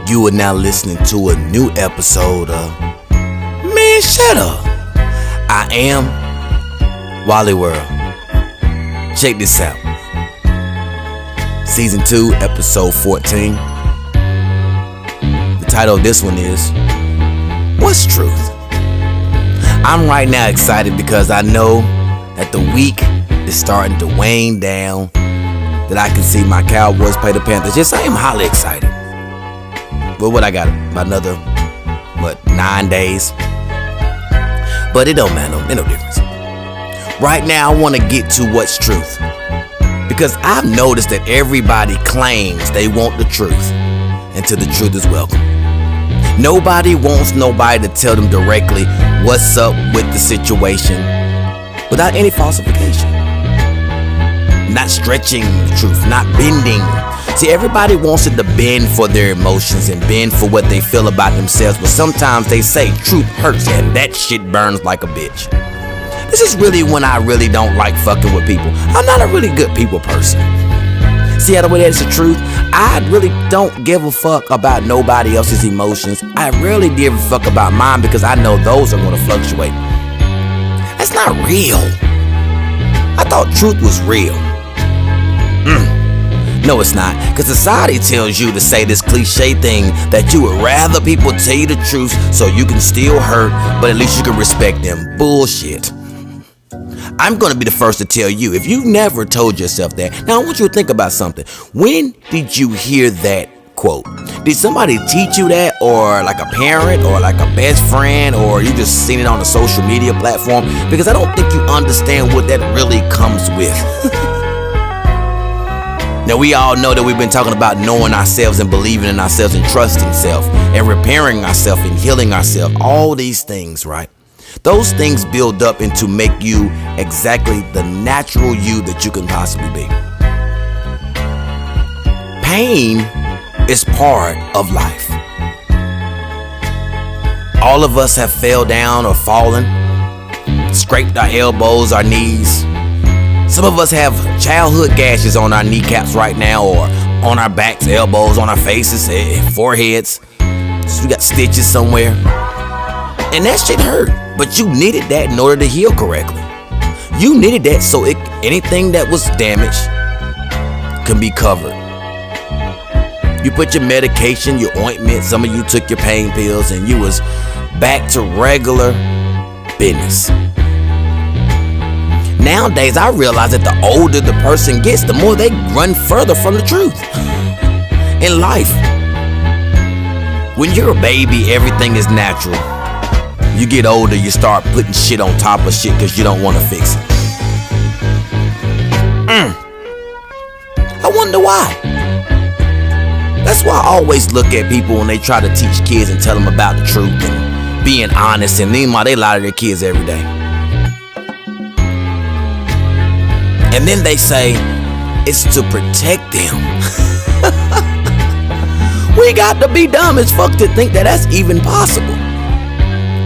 You are now listening to a new episode of Man ShutUp. I am Wally World. Check this out. Season 2, episode 14. The title of this one is What's Truth? I'm right now excited because I know that the week is starting to wane down, that I can see my Cowboys play the Panthers. Yes, I am highly excited. But what I got about another 9 days, but it don't matter, it no difference. Right now I want to get to what's truth, because I've noticed that everybody claims they want the truth until the truth is welcome. Nobody wants nobody to tell them directly what's up with the situation without any falsification, not stretching the truth, not bending. See, everybody wants it to bend for their emotions and bend for what they feel about themselves, but sometimes they say truth hurts and that shit burns like a bitch. This is really when I really don't like fucking with people. I'm not a really good people person. See how the way that's the truth? I really don't give a fuck about nobody else's emotions. I rarely give a fuck about mine because I know those are going to fluctuate. That's not real. I thought truth was real. No, it's not, because society tells you to say this cliche thing that you would rather people tell you the truth so you can still hurt, but at least you can respect them. Bullshit. I'm going to be the first to tell you, if you never told yourself that, now I want you to think about something. When did you hear that quote? Did somebody teach you that, or like a parent, or like a best friend, or you just seen it on a social media platform? Because I don't think you understand what that really comes with. Now, we all know that we've been talking about knowing ourselves and believing in ourselves and trusting self and repairing ourselves and healing ourselves. All these things, right? Those things build up into make you exactly the natural you that you can possibly be. Pain is part of life. All of us have fell down or fallen, scraped our elbows, our knees. Some of us have childhood gashes on our kneecaps right now, or on our backs, elbows, on our faces, foreheads. So we got stitches somewhere. And that shit hurt, but you needed that in order to heal correctly. You needed that so anything that was damaged can be covered. You put your medication, your ointment, some of you took your pain pills, and you was back to regular business. Nowadays, I realize that the older the person gets, the more they run further from the truth in life. When you're a baby, everything is natural. You get older, you start putting shit on top of shit because you don't want to fix it. I wonder why. That's why I always look at people when they try to teach kids and tell them about the truth and being honest, and meanwhile they lie to their kids every day. And then they say it's to protect them. We got to be dumb as fuck to think that that's even possible.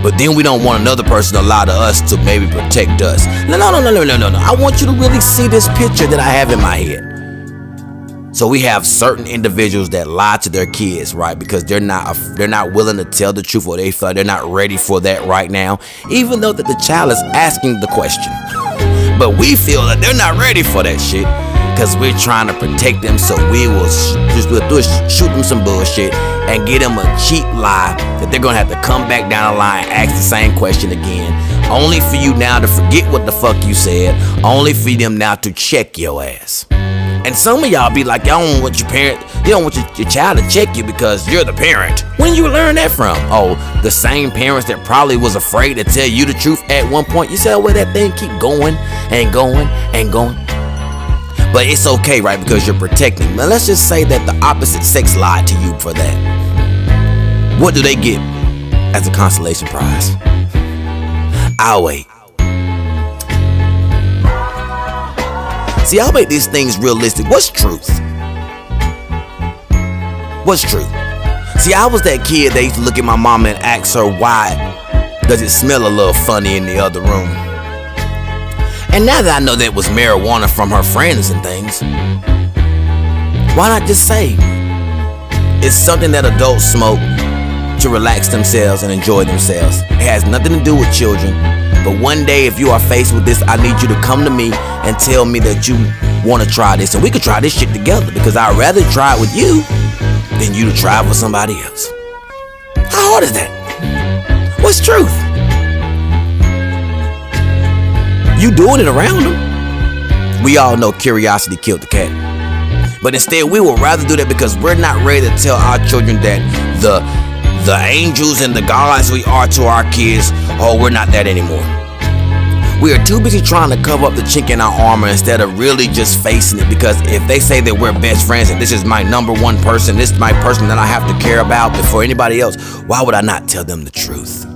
But then we don't want another person to lie to us to maybe protect us. No. I want you to really see this picture that I have in my head. So we have certain individuals that lie to their kids, right? Because they're not willing to tell the truth, or they feel like they're not ready for that right now, even though that the child is asking the question. But we feel that they're not ready for that shit because we're trying to protect them, so we will shoot them some bullshit and get them a cheap lie that they're going to have to come back down the line and ask the same question again, only for you now to forget what the fuck you said, only for them now to check your ass. And some of y'all be like, y'all don't want you don't want your child to check you because you're the parent. When you learn that from? Oh, the same parents that probably was afraid to tell you the truth at one point. You say, oh, well, that thing keep going and going and going. But it's okay, right? Because you're protecting. Now, let's just say that the opposite sex lied to you for that. What do they get as a consolation prize? I'll wait. See, I'll make these things realistic. What's truth? What's truth? See, I was that kid that used to look at my mama and ask her, why does it smell a little funny in the other room? And now that I know that it was marijuana from her friends and things, why not just say, It's something that adults smoke to relax themselves and enjoy themselves. It has nothing to do with children. But one day, if you are faced with this, I need you to come to me and tell me that you want to try this. And we could try this shit together, because I'd rather try it with you than you to try it with somebody else. How hard is that? What's truth? You doing it around them. We all know curiosity killed the cat. But instead, we would rather do that because we're not ready to tell our children that the angels and the gods we are to our kids, oh, we're not that anymore. We are too busy trying to cover up the chink in our armor instead of really just facing it. Because if they say that we're best friends and this is my number one person, this is my person that I have to care about before anybody else, why would I not tell them the truth?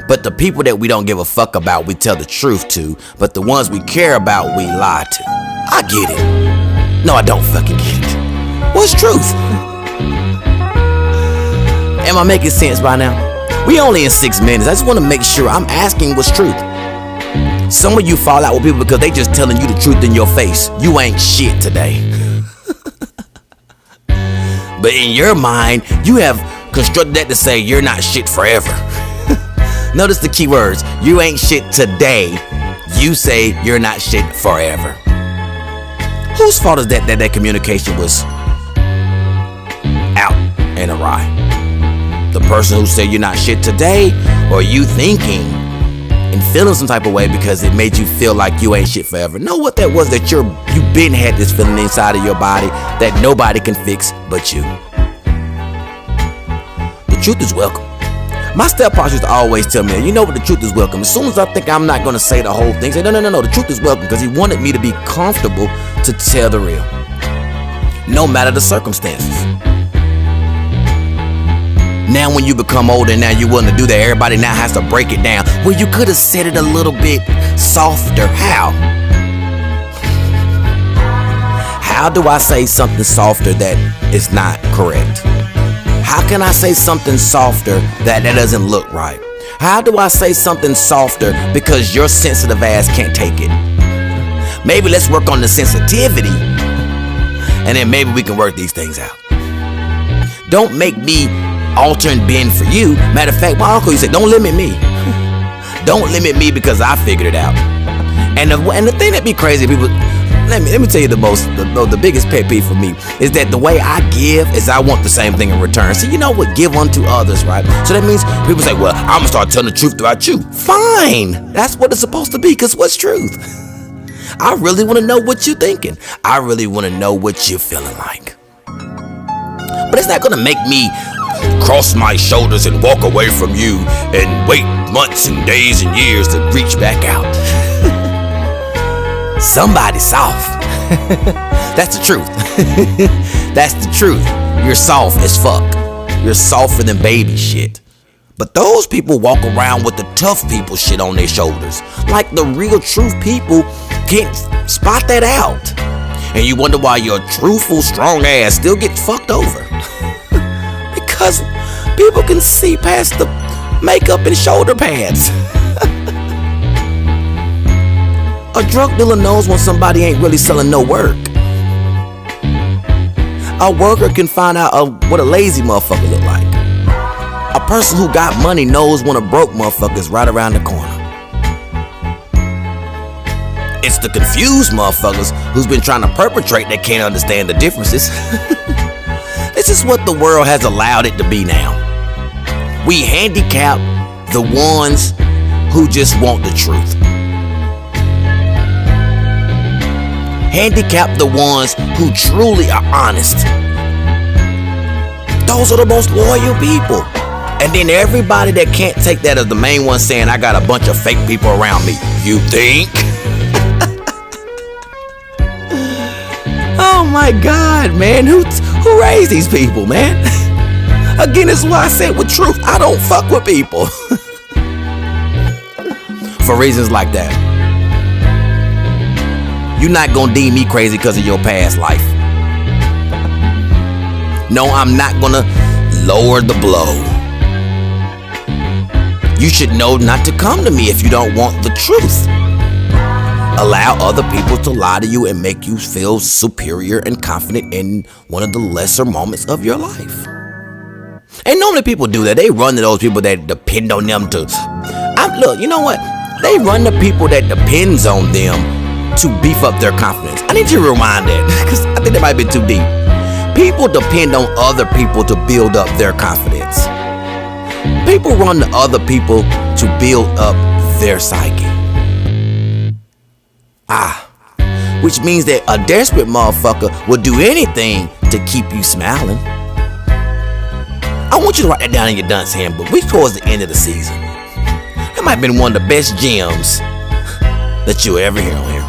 But the people that we don't give a fuck about, we tell the truth to. But the ones we care about, we lie to. I get it. No, I don't fucking get it. What's truth? Am I making sense by now? We only in 6 minutes. I just want to make sure I'm asking what's truth. Some of you fall out with people because they just telling you the truth in your face. You ain't shit today. But in your mind, you have constructed that to say you're not shit forever. Notice the key words. You ain't shit today. You say you're not shit forever. Whose fault is that communication was out and awry? The person who said you're not shit today, or you thinking and feeling some type of way because it made you feel like you ain't shit forever? Know what that was? That you've been had this feeling inside of your body that nobody can fix but you. The truth is welcome. My stepfather used to always tell me, you know what, the truth is welcome. As soon as I think I'm not going to say the whole thing, say, no, the truth is welcome, because he wanted me to be comfortable to tell the real, no matter the circumstances. Now when you become older and now you're willing to do that, everybody now has to break it down. Well, you could have said it a little bit softer. How? How do I say something softer that is not correct? How can I say something softer that doesn't look right? How do I say something softer because your sensitive ass can't take it? Maybe let's work on the sensitivity, and then maybe we can work these things out. Don't make me alter and bend for you. Matter of fact, my uncle used to say, don't limit me. Don't limit me because I figured it out. And the thing that be crazy, people, let me tell you the biggest pet peeve for me is that the way I give is I want the same thing in return. So you know what? Give unto others, right? So that means people say, well, I'm gonna start telling the truth about you. Fine. That's what it's supposed to be, because what's truth? I really want to know what you're thinking. I really want to know what you're feeling like. But it's not gonna make me cross my shoulders and walk away from you and wait months and days and years to reach back out. Somebody soft. That's the truth. That's the truth. You're soft as fuck. You're softer than baby shit. But those people walk around with the tough people shit on their shoulders. Like the real truth people can't spot that out. And you wonder why your truthful, strong ass still gets fucked over. Because people can see past the makeup and shoulder pads. A drug dealer knows when somebody ain't really selling no work. A worker can find out what a lazy motherfucker look like. A person who got money knows when a broke motherfucker is right around the corner. It's the confused motherfuckers who's been trying to perpetrate that can't understand the differences. This is what the world has allowed it to be now. We handicap the ones who just want the truth. Handicap the ones who truly are honest. Those are the most loyal people. And then everybody that can't take that as the main one saying, I got a bunch of fake people around me. You think? Oh my God, man. Who raised these people, man? Again, this is why I said with truth, I don't fuck with people. For reasons like that. You're not gonna deem me crazy because of your past life. No, I'm not gonna lower the blow. You should know not to come to me if you don't want the truth. allow other people to lie to you and make you feel superior and confident in one of the lesser moments of your life. And normally people do that. They run to those people that depend on them to... Look, you know what? They run to people that depends on them to beef up their confidence. I need you to rewind that, because I think that might be too deep. People depend on other people to build up their confidence. People run to other people to build up their psyche. Which means that a desperate motherfucker will do anything to keep you smiling. I want you to write that down in your dunce handbook. We towards the end of the season. That might have been one of the best gems that you'll ever hear on here.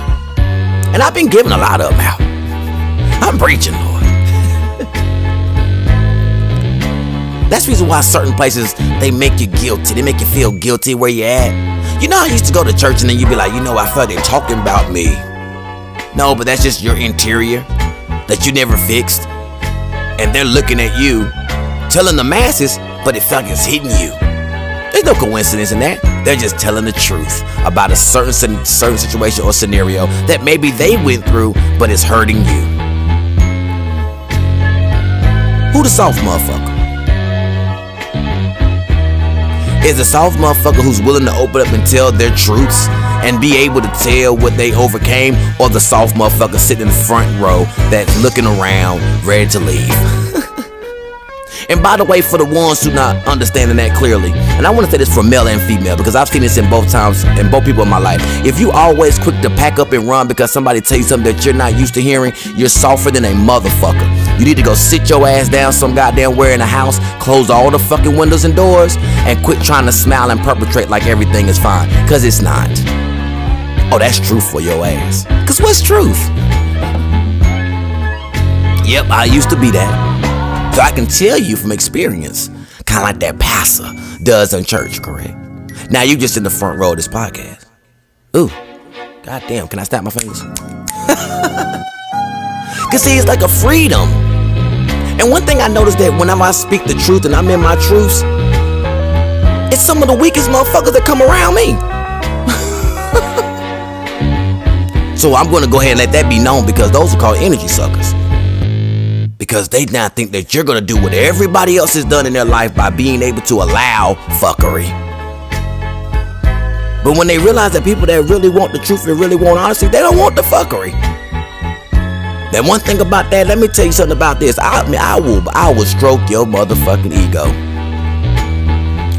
And I've been giving a lot of them out. I'm preaching, Lord. That's the reason why certain places, they make you guilty. They make you feel guilty where you're at. You know, I used to go to church and then you'd be like, you know, I felt they're talking about me. No, but that's just your interior that you never fixed. And they're looking at you, telling the masses, but it felt like it's hitting you. There's no coincidence in that. They're just telling the truth about a certain situation or scenario that maybe they went through, but it's hurting you. Who the soft motherfucker? Is the soft motherfucker who's willing to open up and tell their truths and be able to tell what they overcame, or the soft motherfucker sitting in the front row that's looking around, ready to leave? And by the way, for the ones who not understanding that clearly, and I want to say this for male and female because I've seen this in both times, in both people in my life. If you always quick to pack up and run because somebody tell you something that you're not used to hearing, you're softer than a motherfucker. You need to go sit your ass down some goddamn where in the house, close all the fucking windows and doors, and quit trying to smile and perpetrate like everything is fine, because it's not. Oh, that's truth for your ass. Because what's truth? Yep, I used to be that. So I can tell you from experience, kind of like that pastor does in church, correct? Now you just in the front row of this podcast. Ooh, goddamn, can I snap my fingers? Cause see, it's like a freedom. And one thing I noticed that whenever I speak the truth and I'm in my truths, it's some of the weakest motherfuckers that come around me. So I'm gonna go ahead and let that be known, because those are called energy suckers. Because they now think that you're gonna do what everybody else has done in their life by being able to allow fuckery. But when they realize that people that really want the truth and really want honesty, they don't want the fuckery. That one thing about that, let me tell you something about this. I will stroke your motherfucking ego.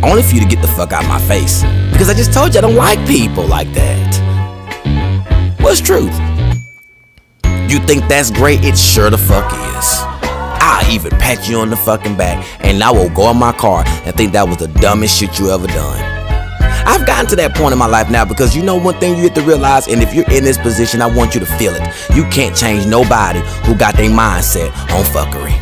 Only for you to get the fuck out of my face. Because I just told you I don't like people like that. What's truth? You think that's great? It sure the fuck is. I'll even pat you on the fucking back, and I will go in my car and think that was the dumbest shit you ever done. I've gotten to that point in my life now, because you know one thing you have to realize, and if you're in this position, I want you to feel it. You can't change nobody who got their mindset on fuckery.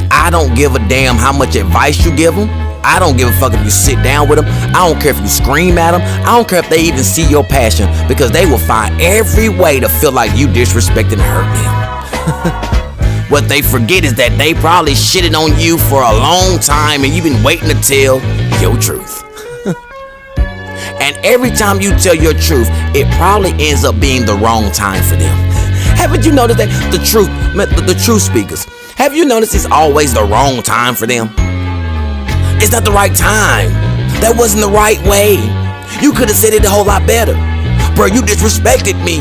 I don't give a damn how much advice you give them. I don't give a fuck if you sit down with them. I don't care if you scream at them. I don't care if they even see your passion, because they will find every way to feel like you disrespecting and hurt them. What they forget is that they probably shitted on you for a long time and you've been waiting to tell your truth. And every time you tell your truth, it probably ends up being the wrong time for them. Haven't you noticed that the truth speakers, have you noticed it's always the wrong time for them? It's not the right time. That wasn't the right way. You could have said it a whole lot better. Bro, you disrespected me.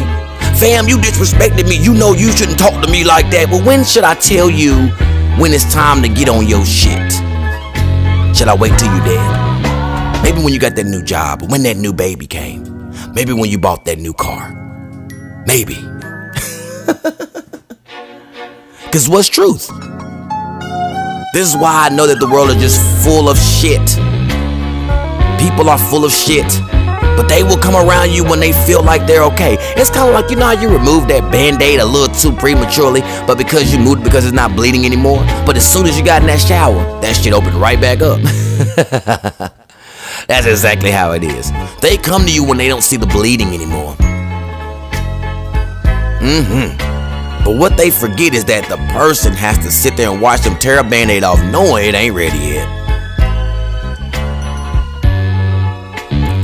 Fam, you disrespected me. You know you shouldn't talk to me like that. But when should I tell you when it's time to get on your shit? Should I wait till you dead? Maybe when you got that new job, or when that new baby came. Maybe when you bought that new car. Maybe. Because what's truth? This is why I know that the world is just full of shit. People are full of shit, but they will come around you when they feel like they're okay. It's kind of like, you know how you remove that Band-Aid a little too prematurely, but because you moved, because it's not bleeding anymore. But as soon as you got in that shower, that shit opened right back up. That's exactly how it is. They come to you when they don't see the bleeding anymore. But what they forget is that the person has to sit there and watch them tear a Band-Aid off knowing it ain't ready yet.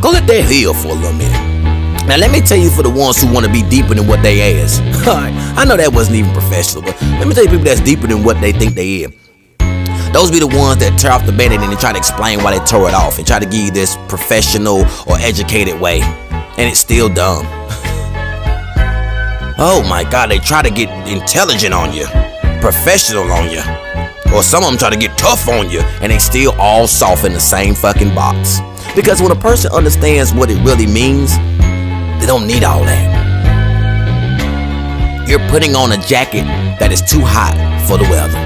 Go let that heal for a little minute. Now let me tell you, for the ones who want to be deeper than what they is. I know that wasn't even professional, but let me tell you, people that's deeper than what they think they is. Those be the ones that tear off the band and then try to explain why they tore it off and try to give you this professional or educated way, and it's still dumb. Oh my God, they try to get intelligent on you, professional on you, or some of them try to get tough on you, and they still all soft in the same fucking box. Because when a person understands what it really means, they don't need all that. You're putting on a jacket that is too hot for the weather.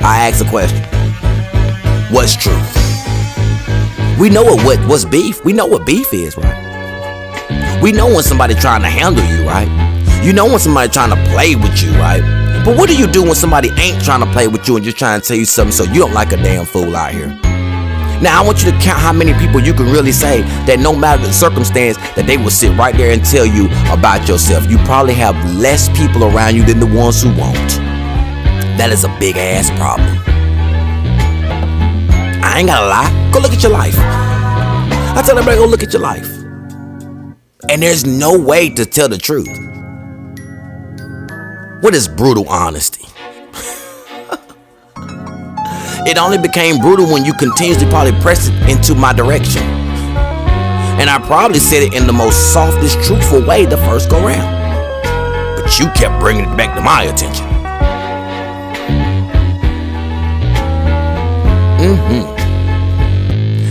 I ask a question. What's truth? We know what's beef. We know what beef is, right? We know when somebody trying to handle you, right? You know when somebody trying to play with you, right? But what do you do when somebody ain't trying to play with you and just trying to tell you something so you don't like a damn fool out here? Now, I want you to count how many people you can really say that no matter the circumstance, that they will sit right there and tell you about yourself. You probably have less people around you than the ones who won't. That is a big ass problem. I ain't gotta lie. Go look at your life. I tell everybody, go look at your life. And there's no way to tell the truth. What is brutal honesty? It only became brutal when you continuously probably pressed it into my direction. And I probably said it in the most softest, truthful way the first go round. But you kept bringing it back to my attention.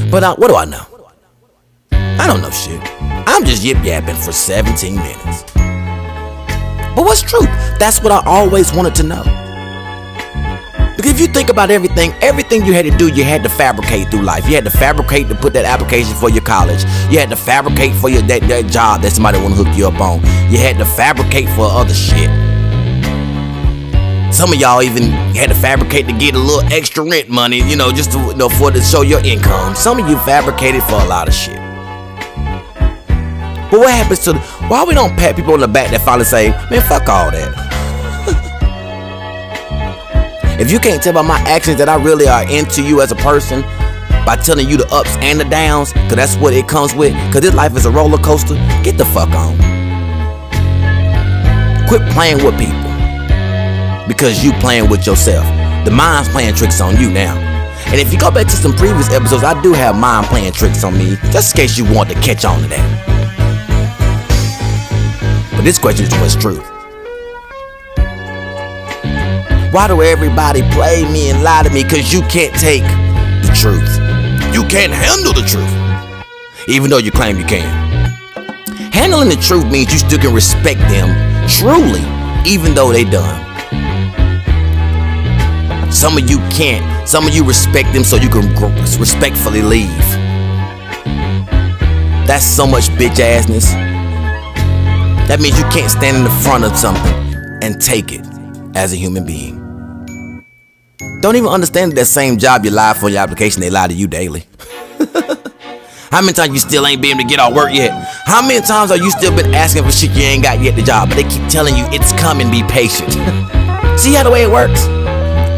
But what do I know? I don't know shit. I'm just yip-yapping for 17 minutes. But what's truth? That's what I always wanted to know. Because if you think about everything you had to do, you had to fabricate through life. You had to fabricate to put that application for your college. You had to fabricate for that job that somebody want to hook you up on. You had to fabricate for other shit. Some of y'all even had to fabricate to get a little extra rent money, just to, for to show your income. Some of you fabricated for a lot of shit. But what happens to why we don't pat people on the back that finally say, man, fuck all that? If you can't tell by my actions that I really are into you as a person, by telling you the ups and the downs, because that's what it comes with, because this life is a roller coaster, get the fuck on. Quit playing with people, because you playing with yourself. The mind's playing tricks on you now. And if you go back to some previous episodes, I do have mind playing tricks on me, just in case you want to catch on to that. But this question is what's truth? Why do everybody play me and lie to me? Because you can't take the truth. You can't handle the truth, even though you claim you can. Handling the truth means you still can respect them truly, even though they done. Some of you can't. Some of you respect them so you can respectfully leave. That's so much bitch assness. That means you can't stand in the front of something and take it as a human being. Don't even understand that same job you lie for your application, they lie to you daily. How many times you still ain't been able to get off work yet? How many times are you still been asking for shit you ain't got yet the job, but they keep telling you it's coming, be patient. See how the way it works?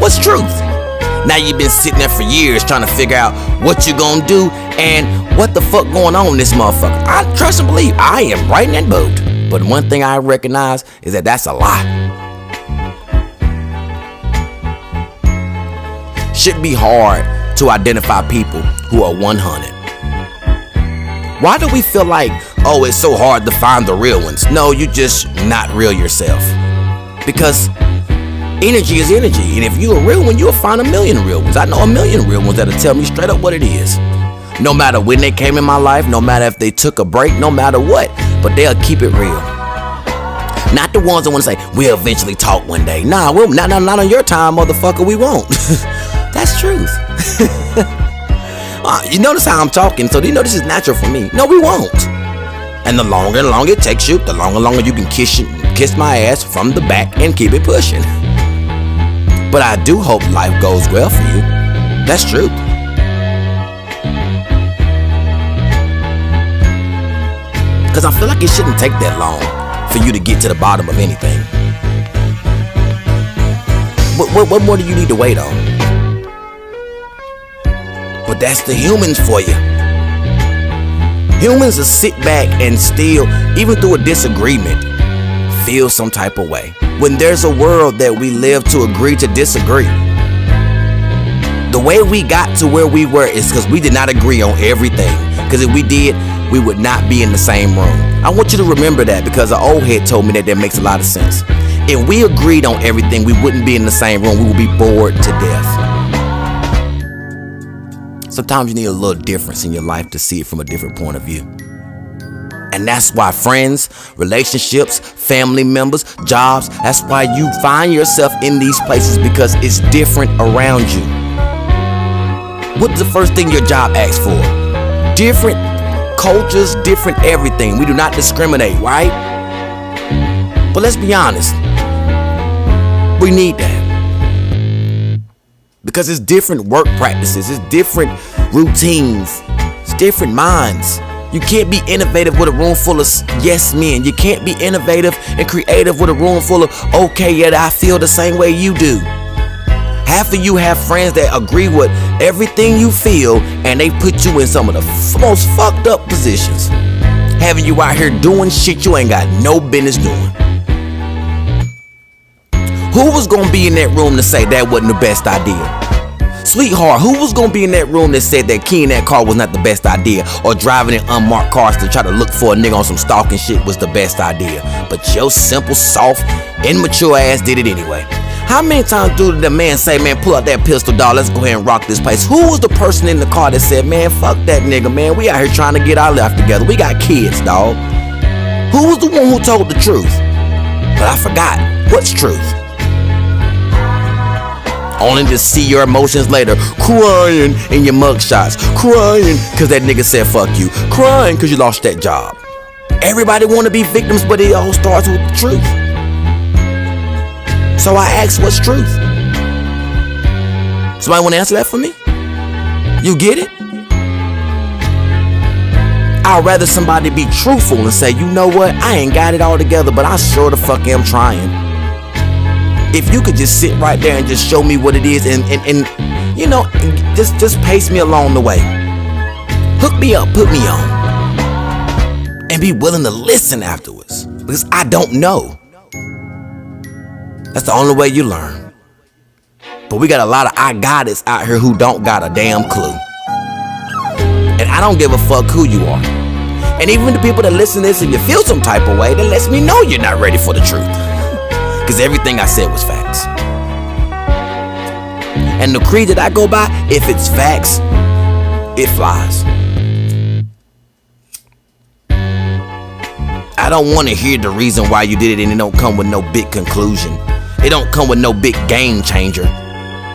What's truth? Now you've been sitting there for years trying to figure out what you gonna do and what the fuck going on in this motherfucker. I trust and believe I am right in that boat. But one thing I recognize is that that's a lie. Should be hard to identify people who are 100. Why do we feel like, oh, it's so hard to find the real ones? No, you just not real yourself. Because energy is energy, and if you're a real one, you'll find a million real ones. I know a million real ones that'll tell me straight up what it is. No matter when they came in my life, no matter if they took a break, no matter what, but they'll keep it real. Not the ones that want to say, we'll eventually talk one day. Nah, we'll not on your time, motherfucker, we won't. That's truth. You notice how I'm talking, so you know this is natural for me. No, we won't. And the longer it takes you, the longer you can kiss my ass from the back and keep it pushing. But I do hope life goes well for you. That's truth. Because I feel like it shouldn't take that long for you to get to the bottom of anything. What more do you need to wait on? But But that's the humans for you. Humans will sit back and still, even through a disagreement, feel some type of way. When there's a world that we live to agree to disagree. The way we got to where we were is because we did not agree on everything. Because if we did, we would not be in the same room. I want you to remember that, because an old head told me that makes a lot of sense. If we agreed on everything, we wouldn't be in the same room. We would be bored to death. Sometimes you need a little difference in your life to see it from a different point of view. And that's why friends, relationships, family members, jobs, that's why you find yourself in these places, because it's different around you. What's the first thing your job asks for? Different cultures, different everything. We do not discriminate, right? But let's be honest. We need that. Because it's different work practices, it's different routines, it's different minds. You can't be innovative with a room full of yes men. You can't be innovative and creative with a room full of okay, yet I feel the same way you do. Half of you have friends that agree with everything you feel, and they put you in some of the most fucked up positions, having you out here doing shit you ain't got no business doing. Who was gonna be in that room to say that wasn't the best idea? Sweetheart, who was gonna be in that room that said that keying that car was not the best idea, or driving in unmarked cars to try to look for a nigga on some stalking shit was the best idea? But your simple, soft, immature ass did it anyway. How many times do the man say, man, pull out that pistol, dog, let's go ahead and rock this place? Who was the person in the car that said, man, fuck that nigga, man, we out here trying to get our life together, we got kids, dog? Who was the one who told the truth? But I forgot. What's truth? Only to see your emotions later, crying in your mugshots, crying because that nigga said fuck you, crying because you lost that job. Everybody want to be victims, but it all starts with the truth. So I ask, what's truth? Somebody want to answer that for me? You get it? I'd rather somebody be truthful and say, you know what, I ain't got it all together, but I sure the fuck am trying. If you could just sit right there and just show me what it is, and you know, just pace me along the way. Hook me up, put me on. And be willing to listen afterwards. Because I don't know. That's the only way you learn. But we got a lot of I got it's out here who don't got a damn clue. And I don't give a fuck who you are. And even the people that listen to this and you feel some type of way, that lets me know you're not ready for the truth. Because everything I said was facts. And the creed that I go by, if it's facts, it flies. I don't want to hear the reason why you did it, and it don't come with no big conclusion. It don't come with no big game changer.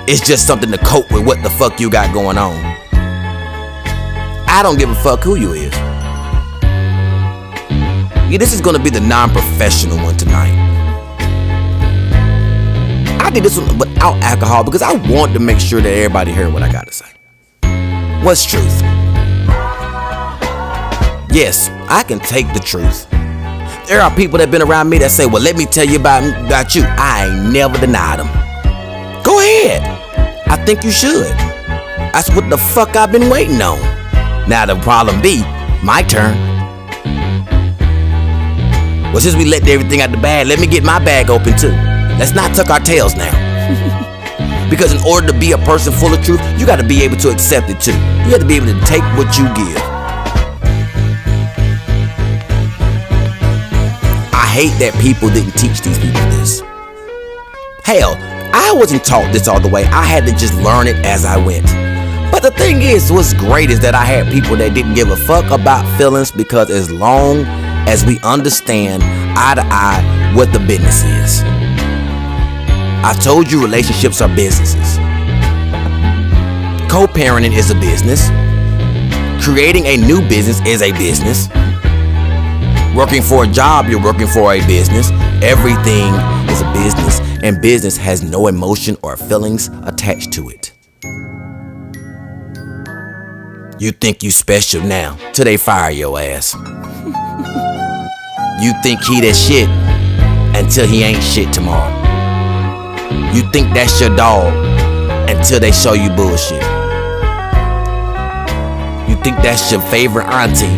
It's just something to cope with what the fuck you got going on. I don't give a fuck who you is. Yeah, this is going to be the non-professional one tonight. I did this one without alcohol because I wanted to make sure that everybody heard what I got to say. What's truth? Yes, I can take the truth. There are people that been around me that say, well, let me tell you about you. I ain't never denied them. Go ahead. I think you should. That's what the fuck I've been waiting on. Now the problem be, my turn. Well, since we let everything out the bag, let me get my bag open too. Let's not tuck our tails now. Because in order to be a person full of truth, you got to be able to accept it too. You got to be able to take what you give. I hate that people didn't teach these people this. Hell, I wasn't taught this all the way. I had to just learn it as I went. But the thing is, what's great is that I had people that didn't give a fuck about feelings, because as long as we understand eye to eye what the business is. I told you relationships are businesses. Co-parenting is a business. Creating a new business is a business. Working for a job, you're working for a business. Everything is a business, and business has no emotion or feelings attached to it. You think you special now till they fire your ass. You think he that shit until he ain't shit tomorrow. You think that's your dog until they show you bullshit. think that's your favorite auntie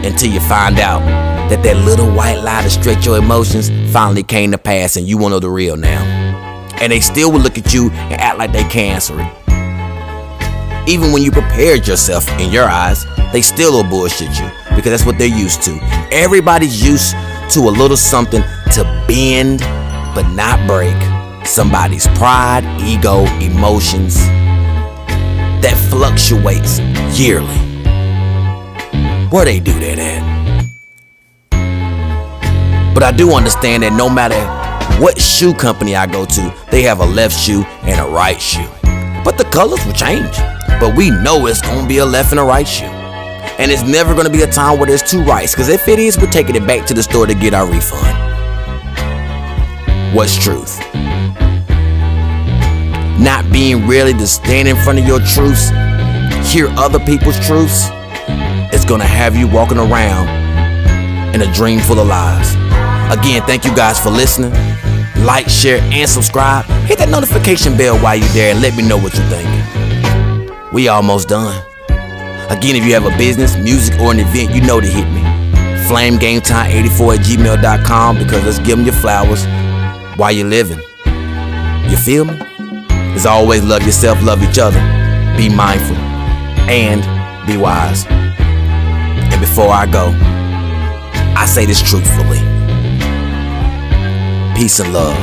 until you find out that little white lie to stretch your emotions finally came to pass and you won't know the real now. And they still will look at you and act like they can answer it. Even when you prepared yourself in your eyes, they still will bullshit you because that's what they're used to. Everybody's used to a little something to bend but not break somebody's pride, ego, emotions that fluctuates yearly. Where they do that at? But I do understand that no matter what shoe company I go to, they have a left shoe and a right shoe. But the colors will change. But we know it's gonna be a left and a right shoe. And it's never gonna be a time where there's two rights, because if it is, we're taking it back to the store to get our refund. What's truth? Not being ready to stand in front of your truths, hear other people's truths, is gonna have you walking around in a dream full of lies. Again, thank you guys for listening. Like, share, and subscribe. Hit that notification bell while you're there and let me know what you're thinking. We almost done. Again, if you have a business, music, or an event, you know to hit me. FlameGameTime84@gmail.com, because let's give them your flowers while you're living. You feel me? As always, love yourself, love each other. Be mindful and be wise. And before I go, I say this truthfully. Peace and love.